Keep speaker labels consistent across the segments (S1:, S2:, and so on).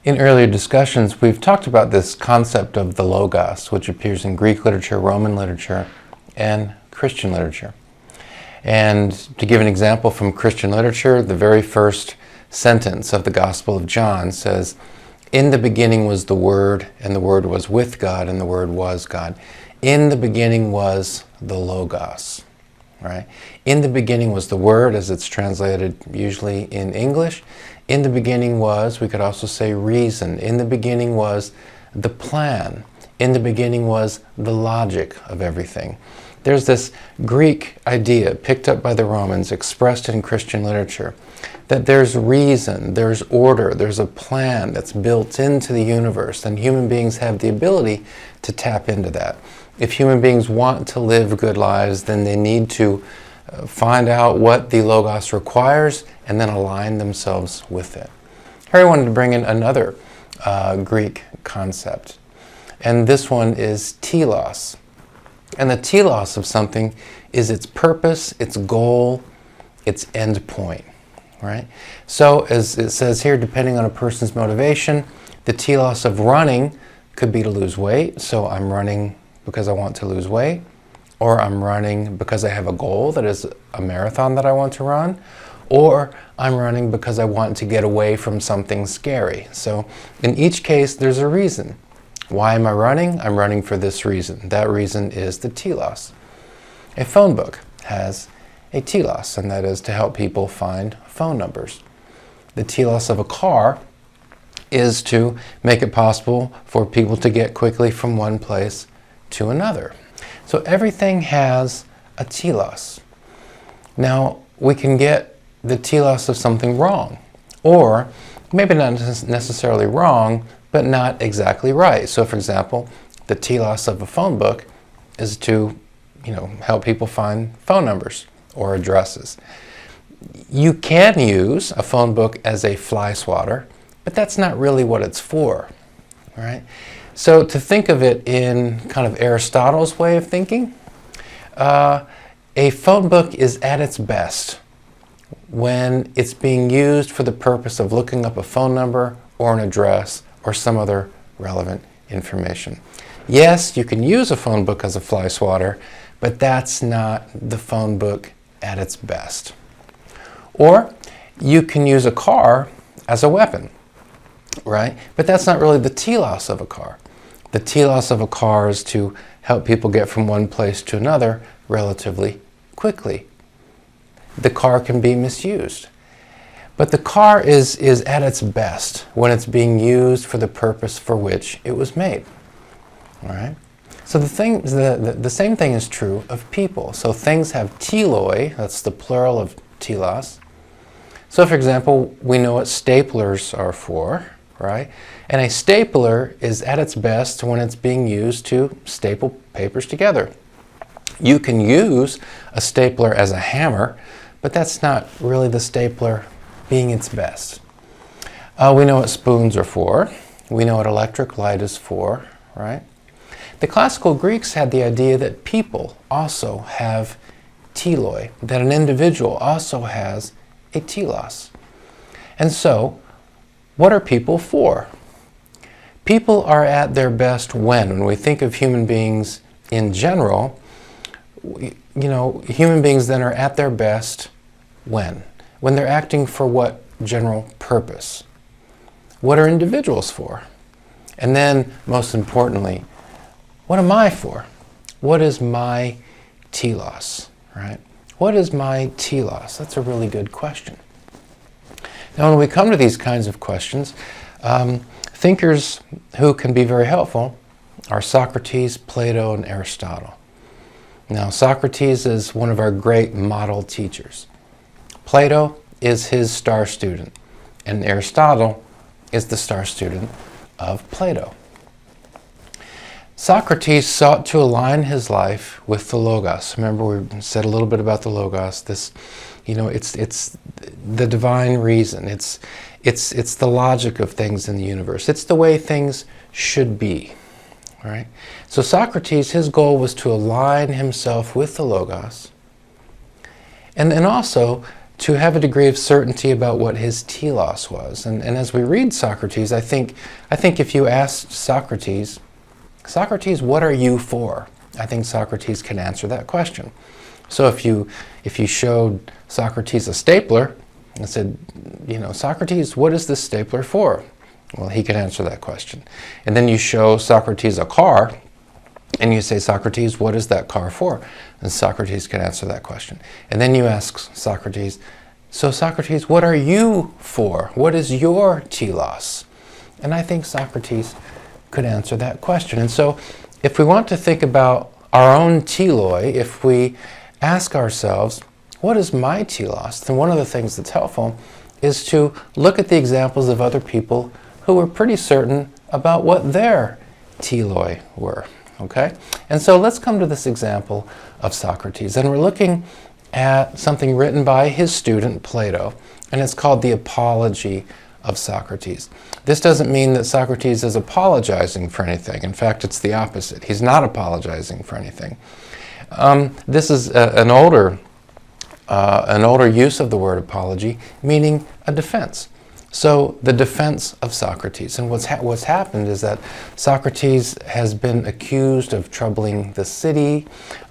S1: In earlier discussions, we've talked about this concept of the Logos, which appears in Greek literature, Roman literature, and Christian literature. And to give an example from Christian literature, the very first sentence of the Gospel of John says, "In the beginning was the Word, and the Word was with God, and the Word was God." In the beginning was the Logos, right? In the beginning was the Word, as it's translated usually in English. In the beginning was, we could also say, reason. In the beginning was the plan. In the beginning was the logic of everything. There's this Greek idea picked up by the Romans, expressed in Christian literature, that there's reason, there's order, there's a plan that's built into the universe, and human beings have the ability to tap into that. If human beings want to live good lives, then they need to find out what the Logos requires and then align themselves with it. Here I wanted to bring in another Greek concept, and this one is telos. And the telos of something is its purpose, its goal, its end point, right? So as it says here, depending on a person's motivation, the telos of running could be to lose weight. So I'm running because I want to lose weight, or I'm running because I have a goal that is a marathon that I want to run, or I'm running because I want to get away from something scary. So in each case, there's a reason. Why am I running? I'm running for this reason. That reason is the telos. A phone book has a telos, and that is to help people find phone numbers. The telos of a car is to make it possible for people to get quickly from one place to another. So everything has a telos. Now, we can get the telos of something wrong, or maybe not necessarily wrong, but not exactly right. So for example, the telos of a phone book is to, help people find phone numbers or addresses. You can use a phone book as a fly swatter, but that's not really what it's for, right? So to think of it in kind of Aristotle's way of thinking, a phone book is at its best when it's being used for the purpose of looking up a phone number or an address or some other relevant information. Yes, you can use a phone book as a fly swatter, but that's not the phone book at its best. Or you can use a car as a weapon, right? But that's not really the telos of a car. The telos of a car is to help people get from one place to another relatively quickly. The car can be misused. But the car is at its best when it's being used for the purpose for which it was made. All right? So the same thing is true of people. So things have teloi, that's the plural of telos. So for example, we know what staplers are for, right? And a stapler is at its best when it's being used to staple papers together. You can use a stapler as a hammer, but that's not really the stapler being its best. We know what spoons are for. We know what electric light is for, right? The classical Greeks had the idea that people also have teloi, that an individual also has a telos. And so, what are people for? People are at their best when we think of human beings in general, human beings then are at their best when they're acting for what general purpose? What are individuals for? And then, most importantly, what am I for? What is my telos, right? What is my telos? That's a really good question. Now, when we come to these kinds of questions, thinkers who can be very helpful are Socrates, Plato, and Aristotle. Now, Socrates is one of our great model teachers. Plato is his star student, and Aristotle is the star student of Plato. Socrates sought to align his life with the Logos. Remember, we said a little bit about the Logos. It's the divine reason. It's the logic of things in the universe. It's the way things should be, right? So Socrates, his goal was to align himself with the Logos, and then also to have a degree of certainty about what his telos was. And as we read Socrates, I think if you asked Socrates, what are you for? I think Socrates can answer that question. So if you showed Socrates a stapler and said, Socrates, what is this stapler for? Well, he could answer that question. And then you show Socrates a car, and you say, Socrates, what is that car for? And Socrates can answer that question. And then you ask Socrates, so Socrates, what are you for? What is your telos? And I think Socrates could answer that question. And so if we want to think about our own teloi, if we ask ourselves, what is my telos? Then one of the things that's helpful is to look at the examples of other people who were pretty certain about what their teloi were. Okay? And so let's come to this example of Socrates. And we're looking at something written by his student Plato, and it's called The Apology of Socrates. This doesn't mean that Socrates is apologizing for anything. In fact, it's the opposite. He's not apologizing for anything. This is an older use of the word apology, meaning a defense. So the defense of Socrates. And what's happened is that Socrates has been accused of troubling the city,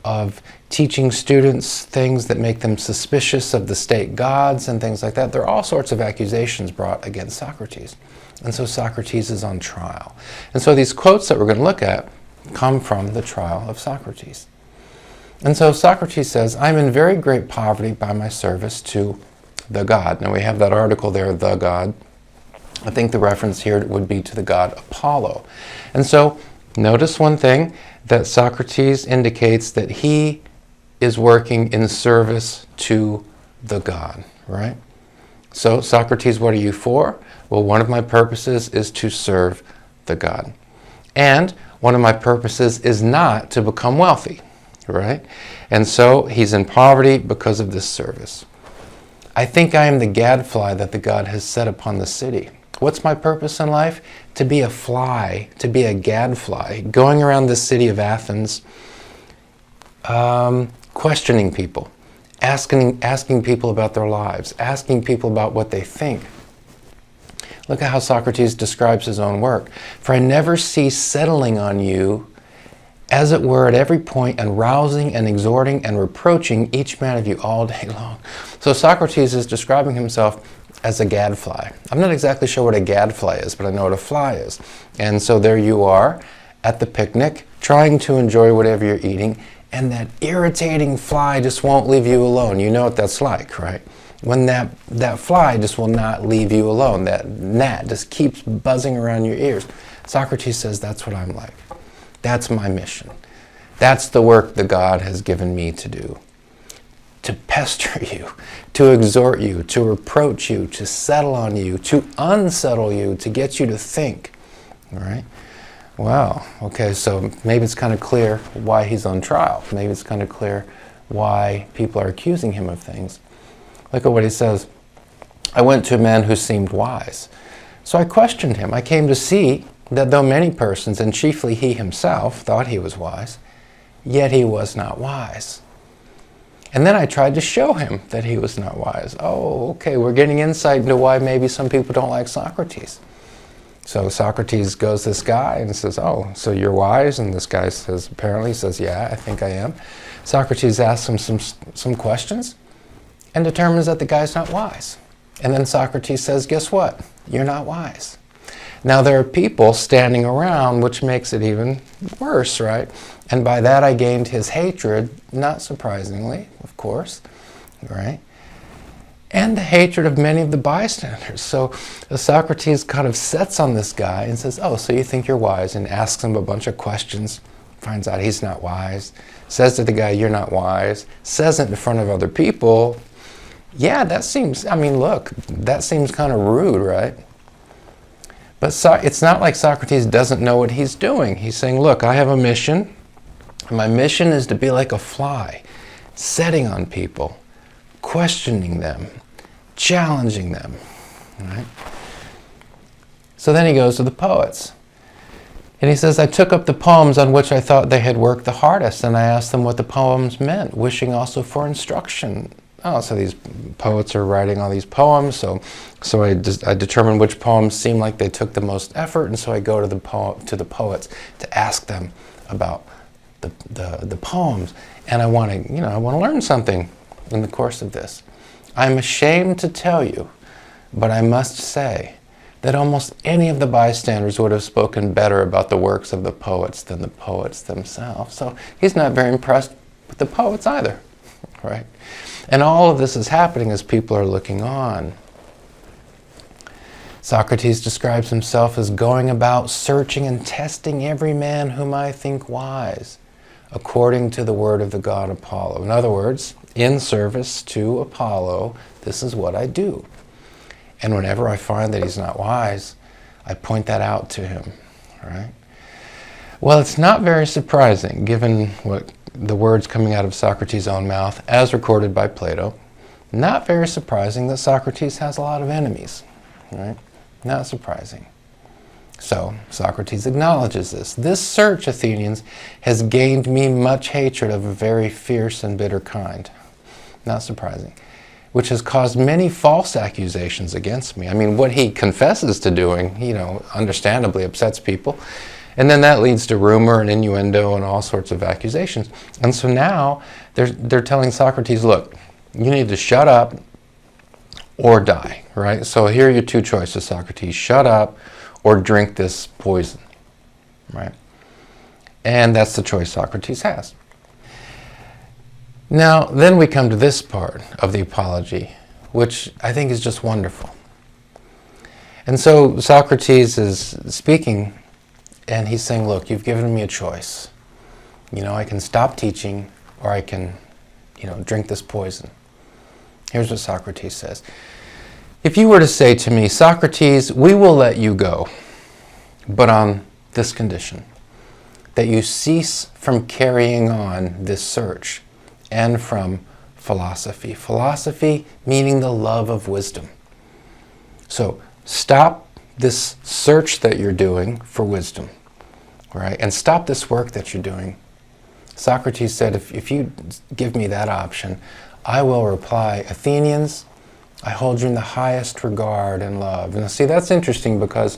S1: of teaching students things that make them suspicious of the state gods and things like that. There are all sorts of accusations brought against Socrates. And so Socrates is on trial. And so these quotes that we're going to look at come from the trial of Socrates. And so Socrates says, I'm in very great poverty by my service to the god. Now we have that article there, the god. I think the reference here would be to the god Apollo. And so notice one thing, that Socrates indicates that he is working in service to the god, right? So Socrates, what are you for? Well, one of my purposes is to serve the god. And one of my purposes is not to become wealthy, right? And so he's in poverty because of this service. I think I am the gadfly that the god has set upon the city. What's my purpose in life? To be a fly, to be a gadfly, going around the city of Athens, questioning people, asking people about their lives, asking people about what they think. Look at how Socrates describes his own work. For I never cease settling on you, as it were, at every point, and rousing and exhorting and reproaching each man of you all day long. So Socrates is describing himself as a gadfly. I'm not exactly sure what a gadfly is, but I know what a fly is. And so there you are at the picnic, trying to enjoy whatever you're eating, and that irritating fly just won't leave you alone. You know what that's like, right? When that fly just will not leave you alone. That gnat just keeps buzzing around your ears. Socrates says, that's what I'm like. That's my mission. That's the work the God has given me to do. To pester you, to exhort you, to reproach you, to settle on you, to unsettle you, to get you to think. All right? Wow. Okay, so maybe it's kind of clear why he's on trial. Maybe it's kind of clear why people are accusing him of things. Look at what he says. I went to a man who seemed wise. So I questioned him. I came to see that though many persons, and chiefly he himself, thought he was wise, yet he was not wise. And then I tried to show him that he was not wise. Oh, okay, we're getting insight into why maybe some people don't like Socrates. So Socrates goes to this guy and says, oh, so you're wise? And this guy apparently says, yeah, I think I am. Socrates asks him some questions and determines that the guy's not wise. And then Socrates says, guess what? You're not wise. Now there are people standing around, which makes it even worse, right? And by that I gained his hatred, not surprisingly, of course, right? And the hatred of many of the bystanders. So Socrates kind of sets on this guy and says, oh, so you think you're wise, and asks him a bunch of questions, finds out he's not wise, says to the guy, you're not wise, says it in front of other people. Yeah, that seems kind of rude, right? But it's not like Socrates doesn't know what he's doing. He's saying, look, I have a mission. And my mission is to be like a fly, setting on people, questioning them, challenging them. Right? So then he goes to the poets. And he says, I took up the poems on which I thought they had worked the hardest, and I asked them what the poems meant, wishing also for instruction oh, so these poets are writing all these poems, so I determine which poems seem like they took the most effort, and so I go to the poets to ask them about the poems, and I want to learn something in the course of this. I'm ashamed to tell you, but I must say that almost any of the bystanders would have spoken better about the works of the poets than the poets themselves. So he's not very impressed with the poets either, right? And all of this is happening as people are looking on. Socrates describes himself as going about searching and testing every man whom I think wise, according to the word of the god Apollo. In other words, in service to Apollo, this is what I do. And whenever I find that he's not wise, I point that out to him, right? Well, it's not very surprising, given what the words coming out of Socrates' own mouth, as recorded by Plato. Not very surprising that Socrates has a lot of enemies, right? Not surprising. So, Socrates acknowledges this. This search, Athenians, has gained me much hatred of a very fierce and bitter kind. Not surprising. Which has caused many false accusations against me. I mean, what he confesses to doing, understandably upsets people. And then that leads to rumor and innuendo and all sorts of accusations. And so now they're telling Socrates, look, you need to shut up or die, right? So here are your two choices, Socrates. Shut up or drink this poison, right? And that's the choice Socrates has. Now, then we come to this part of the apology, which I think is just wonderful. And so Socrates is speaking, and he's saying, look, you've given me a choice. I can stop teaching, or I can, drink this poison. Here's what Socrates says. If you were to say to me, Socrates, we will let you go, but on this condition, that you cease from carrying on this search, and from philosophy. Philosophy meaning the love of wisdom. So stop this search that you're doing for wisdom, right? And stop this work that you're doing. Socrates said, if you give me that option, I will reply, Athenians, I hold you in the highest regard and love. And see, that's interesting because,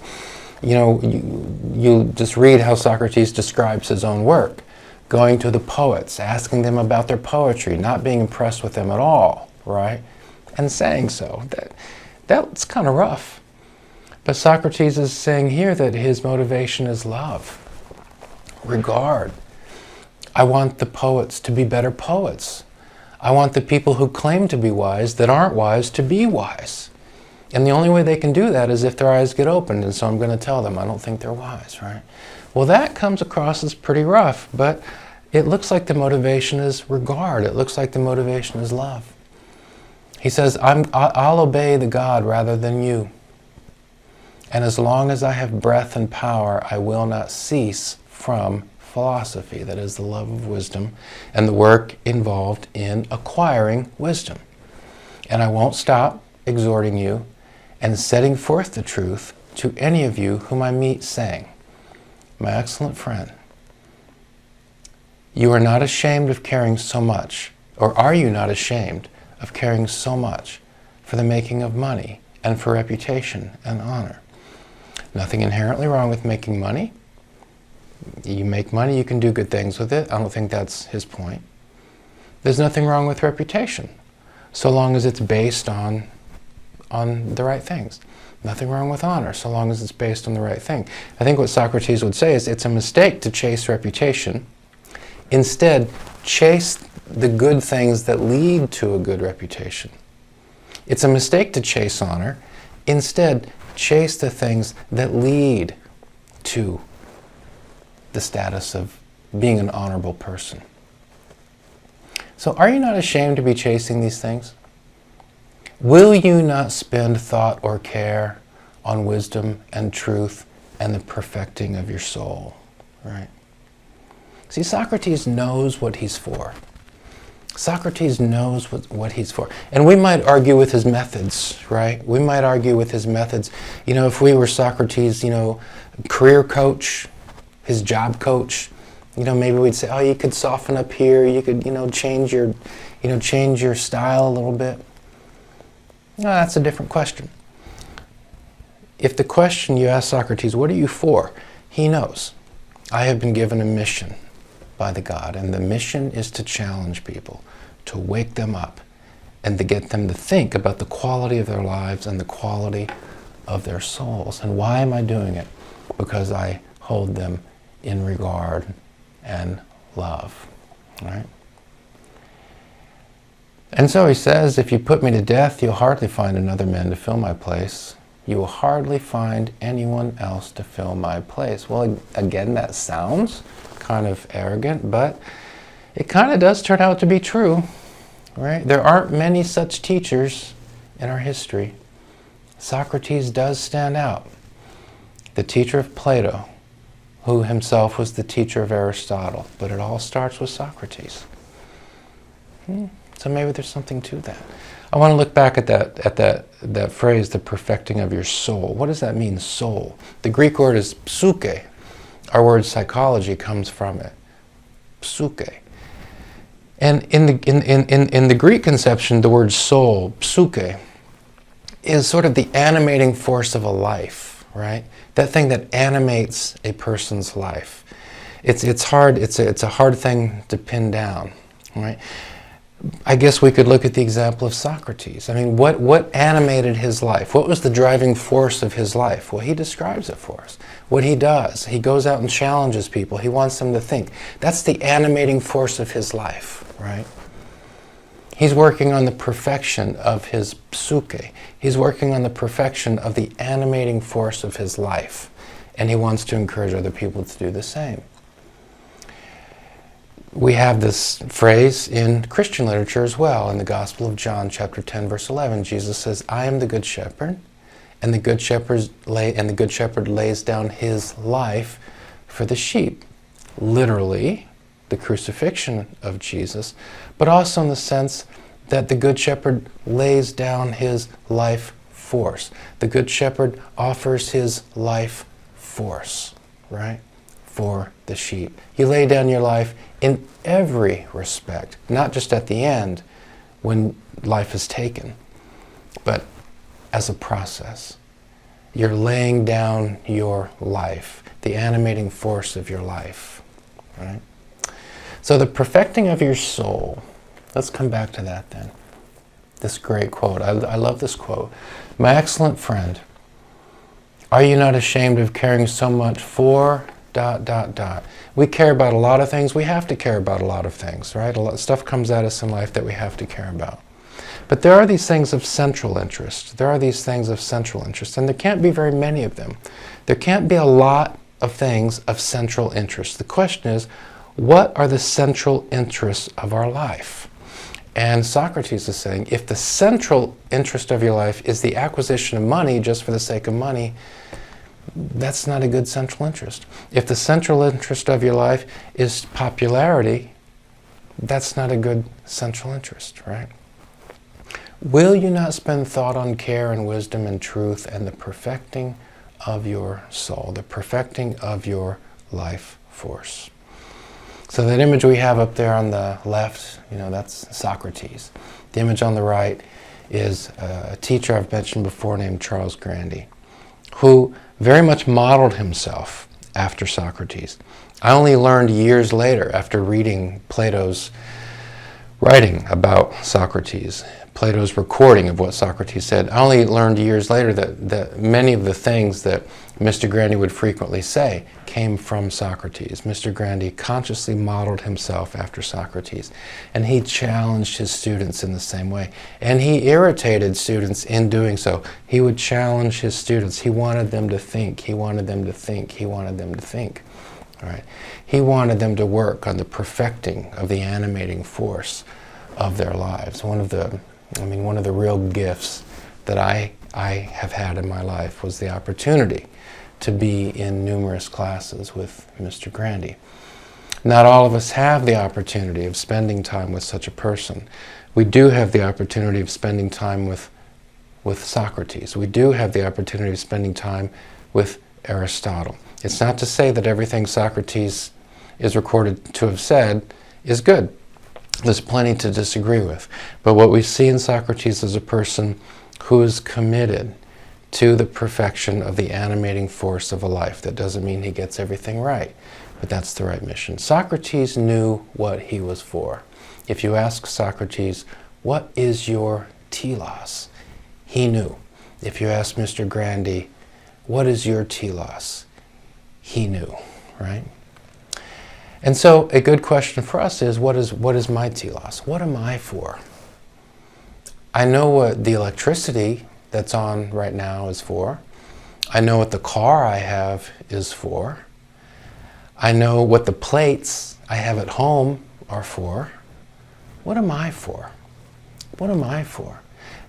S1: you just read how Socrates describes his own work. Going to the poets, asking them about their poetry, not being impressed with them at all, right? And saying so. That's kind of rough. But Socrates is saying here that his motivation is love, regard. I want the poets to be better poets. I want the people who claim to be wise that aren't wise to be wise. And the only way they can do that is if their eyes get opened, and so I'm going to tell them I don't think they're wise, right? Well, that comes across as pretty rough, but it looks like the motivation is regard. It looks like the motivation is love. He says, I'll obey the God rather than you. And as long as I have breath and power, I will not cease from philosophy, that is the love of wisdom, and the work involved in acquiring wisdom. And I won't stop exhorting you and setting forth the truth to any of you whom I meet, saying, my excellent friend, you are not ashamed of caring so much, or are you not ashamed of caring so much for the making of money and for reputation and honor? Nothing inherently wrong with making money. You make money, you can do good things with it. I don't think that's his point. There's nothing wrong with reputation, so long as it's based on the right things. Nothing wrong with honor, so long as it's based on the right thing. I think what Socrates would say is it's a mistake to chase reputation. Instead, chase the good things that lead to a good reputation. It's a mistake to chase honor. Instead, chase the things that lead to the status of being an honorable person. So are you not ashamed to be chasing these things? Will you not spend thought or care on wisdom and truth and the perfecting of your soul? Right? See, Socrates knows what he's for. Socrates knows what he's for. And we might argue with his methods, right? We might argue with his methods. If we were Socrates, career coach, his job coach, maybe we'd say, oh, you could soften up here, you could, change your change your style a little bit? No, that's a different question. If the question you ask Socrates, what are you for? He knows. I have been given a mission by the God, and the mission is to challenge people, to wake them up, and to get them to think about the quality of their lives and the quality of their souls. And why am I doing it? Because I hold them in regard and love. Right? And so he says, if you put me to death, you'll hardly find another man to fill my place. You will hardly find anyone else to fill my place. Well, again, that sounds kind of arrogant, but it kind of does turn out to be true. Right? There aren't many such teachers in our history. Socrates does stand out. The teacher of Plato, who himself was the teacher of Aristotle. But it all starts with Socrates. So maybe there's something to that. I want to look back at that phrase, the perfecting of your soul. What does that mean, soul? The Greek word is psyche. Our word psychology comes from it. Psyche. And in the Greek conception, the word soul, psyche, is sort of the animating force of a life, right? That thing that animates a person's life. It's a hard thing to pin down, right? I guess we could look at the example of Socrates. I mean, what animated his life? What was the driving force of his life? Well, he describes it for us. What he does, he goes out and challenges people. He wants them to think. That's the animating force of his life, right? He's working on the perfection of his psyche. He's working on the perfection of the animating force of his life. And he wants to encourage other people to do the same. We have this phrase in Christian literature as well. In the Gospel of John, chapter 10, verse 11, Jesus says, I am the good shepherd, and the good shepherd lays down his life for the sheep. Literally, the crucifixion of Jesus, but also in the sense that the good shepherd lays down his life force. The good shepherd offers his life force, right, for the sheep. You lay down your life in every respect, not just at the end when life is taken, but as a process. You're laying down your life, the animating force of your life, right? So the perfecting of your soul, let's come back to that then. This great quote. I love this quote. My excellent friend, are you not ashamed of caring so much for ... We care about a lot of things. We have to care about a lot of things, right? A lot of stuff comes at us in life that we have to care about. But there are these things of central interest. There are these things of central interest, and there can't be very many of them. There can't be a lot of things of central interest. The question is, what are the central interests of our life? And Socrates is saying, if the central interest of your life is the acquisition of money just for the sake of money, that's not a good central interest. If the central interest of your life is popularity, that's not a good central interest, right? Will you not spend thought on care and wisdom and truth and the perfecting of your soul, the perfecting of your life force? So that image we have up there on the left, that's Socrates. The image on the right is a teacher I've mentioned before named Charles Grandy, who very much modeled himself after Socrates. I only learned years later, after reading Plato's writing about Socrates, Plato's recording of what Socrates said, I only learned years later that many of the things that Mr. Grandy would frequently say came from Socrates. Mr. Grandy consciously modeled himself after Socrates, and he challenged his students in the same way. And he irritated students in doing so. He would challenge his students. He wanted them to think. He wanted them to think. He wanted them to think. All right. He wanted them to work on the perfecting of the animating force of their lives. One of the real gifts that I have had in my life was the opportunity to be in numerous classes with Mr. Grandy. Not all of us have the opportunity of spending time with such a person. We do have the opportunity of spending time with Socrates. We do have the opportunity of spending time with Aristotle. It's not to say that everything Socrates is recorded to have said is good. There's plenty to disagree with. But what we see in Socrates is a person who is committed to the perfection of the animating force of a life. That doesn't mean he gets everything right, but that's the right mission. Socrates knew what he was for. If you ask Socrates, what is your telos? He knew. If you ask Mr. Grandy, what is your telos? He knew, right? And so a good question for us is, what is my telos? What am I for? I know what the electricity that's on right now is for. I know what the car I have is for. I know what the plates I have at home are for. What am I for? What am I for?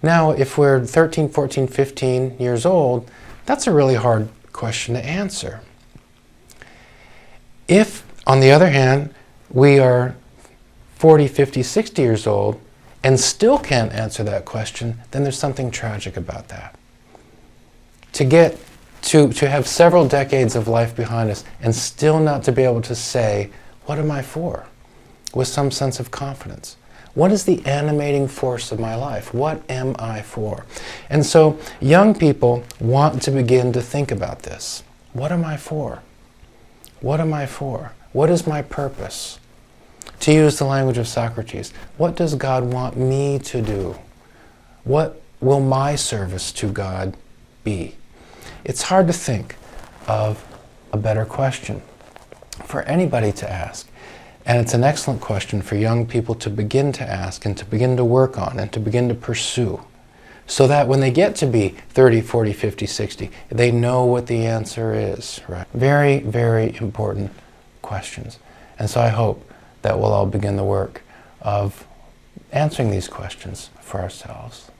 S1: Now, if we're 13, 14, 15 years old, that's a really hard question to answer. If, on the other hand, we are 40, 50, 60 years old and still can't answer that question, then there's something tragic about that. To have several decades of life behind us and still not to be able to say, what am I for? With some sense of confidence. What is the animating force of my life? What am I for? And so young people want to begin to think about this. What am I for? What am I for? What is my purpose? To use the language of Socrates, what does God want me to do? What will my service to God be? It's hard to think of a better question for anybody to ask. And it's an excellent question for young people to begin to ask and to begin to work on and to begin to pursue, so that when they get to be 30, 40, 50, 60, they know what the answer is, right? Very, very important questions. And so I hope that we'll all begin the work of answering these questions for ourselves.